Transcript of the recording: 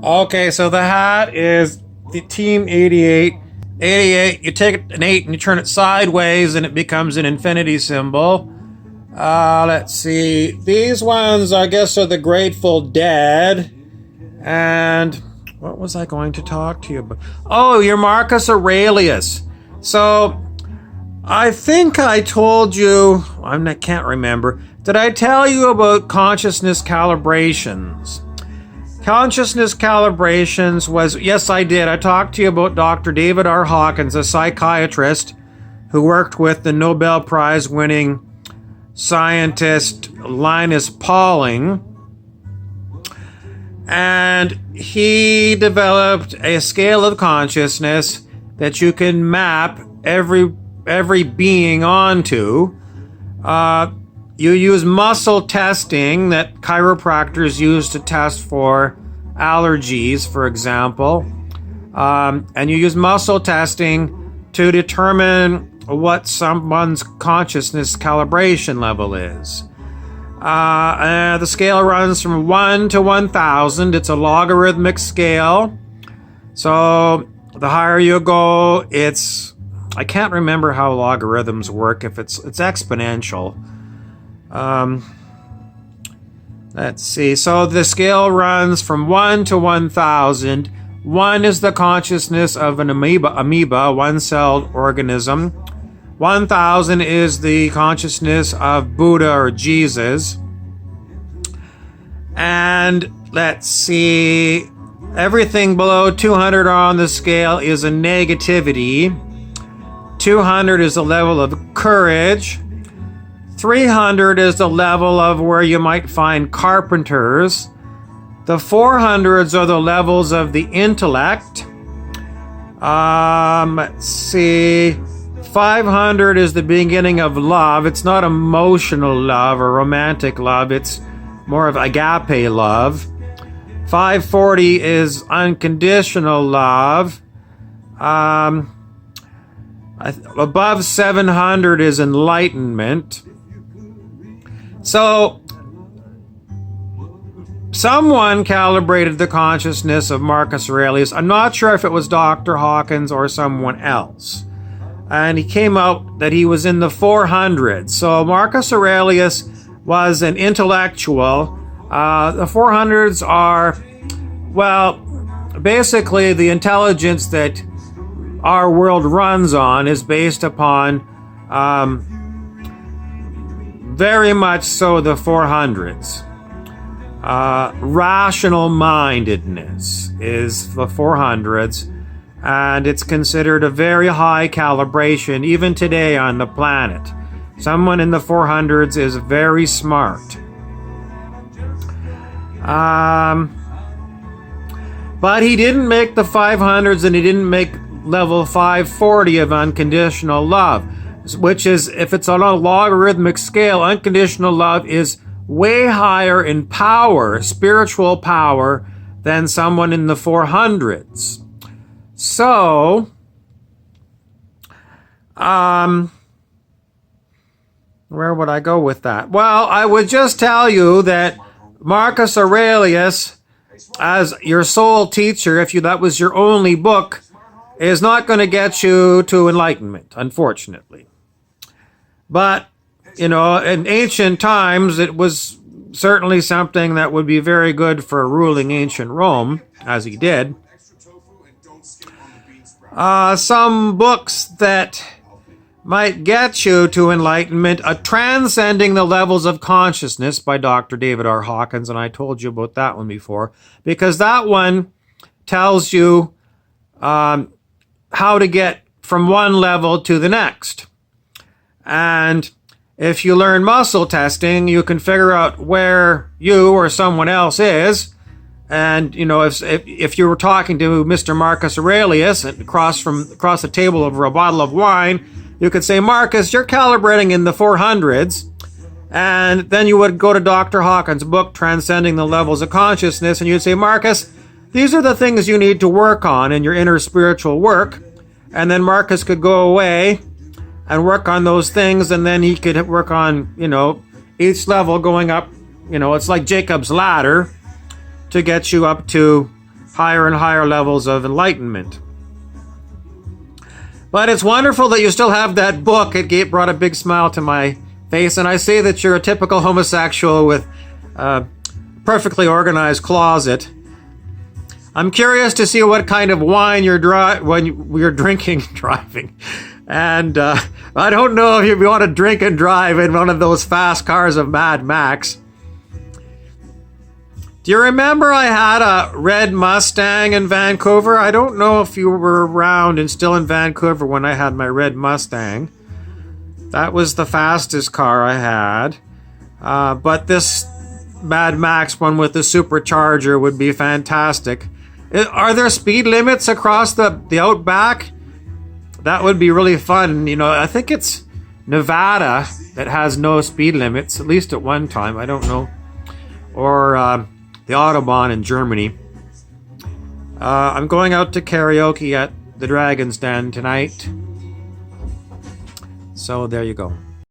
Okay, so the hat is the Team 88. 88, you take an 8 and you turn it sideways and it becomes an infinity symbol. Let's see. These ones, I guess, are the Grateful Dead. And what was I going to talk to you about? Oh, you're Marcus Aurelius. So, I think I told you, I can't remember. Did I tell you about consciousness calibrations? Consciousness calibrations was, yes, I did. I talked to you about Dr. David R. Hawkins, a psychiatrist who worked with the Nobel Prize winning scientist Linus Pauling. And he developed a scale of consciousness that you can map every being onto. You use muscle testing that chiropractors use to test for allergies, for example. And you use muscle testing to determine what someone's consciousness calibration level is. The scale runs from 1 to 1,000. It's a logarithmic scale. So the higher you go, I can't remember how logarithms work, if it's exponential. Let's see. So the scale runs from 1 to 1,000. 1 is the consciousness of an amoeba, one-celled organism. 1,000 is the consciousness of Buddha or Jesus. And let's see. Everything below 200 on the scale is a negativity. 200 is the level of courage. 300 is the level of where you might find carpenters. The 400s are the levels of the intellect. Let's see. 500 is the beginning of love. It's not emotional love or romantic love. It's more of agape love. 540 is unconditional love. Above 700 is enlightenment. So, someone calibrated the consciousness of Marcus Aurelius. I'm not sure if it was Dr. Hawkins or someone else. And he came out that he was in the 400s. So Marcus Aurelius was an intellectual. The 400s are, well, basically the intelligence that our world runs on is based upon very much so the 400s. Rational mindedness is the 400s, and it's considered a very high calibration even today on the planet. Someone in the 400s is very smart. But he didn't make the 500s, and he didn't make level 540 of unconditional love, which is, if it's on a logarithmic scale, unconditional love is way higher in power, spiritual power, than someone in the 400s. So, where would I go with that? Well, I would just tell you that Marcus Aurelius, as your sole teacher, if that was your only book, is not going to get you to enlightenment, unfortunately. But, in ancient times, it was certainly something that would be very good for ruling ancient Rome, as he did. Some books that might get you to enlightenment, Transcending the Levels of Consciousness by Dr. David R. Hawkins, and I told you about that one before, because that one tells you how to get from one level to the next. And if you learn muscle testing, you can figure out where you or someone else is. And, if you were talking to Mr. Marcus Aurelius and across the table over a bottle of wine, you could say, Marcus, you're calibrating in the 400s. And then you would go to Dr. Hawkins' book, Transcending the Levels of Consciousness, and you'd say, Marcus, these are the things you need to work on in your inner spiritual work. And then Marcus could go away and work on those things, and then he could work on, each level going up. It's like Jacob's ladder to get you up to higher and higher levels of enlightenment. But it's wonderful that you still have that book. It brought a big smile to my face. And I say that you're a typical homosexual with a perfectly organized closet. I'm curious to see what kind of wine when you're drinking driving. And I don't know if you want to drink and drive in one of those fast cars of Mad Max. Do you remember I had a red Mustang in Vancouver? I don't know if you were around and still in Vancouver when I had my red Mustang. That was the fastest car I had. But this Mad Max one with the supercharger would be fantastic. Are there speed limits across the outback? That would be really fun. You know, I think it's Nevada that has no speed limits, at least at one time. I don't know. Or the Autobahn in Germany. I'm going out to karaoke at the Dragon's Den tonight. So there you go.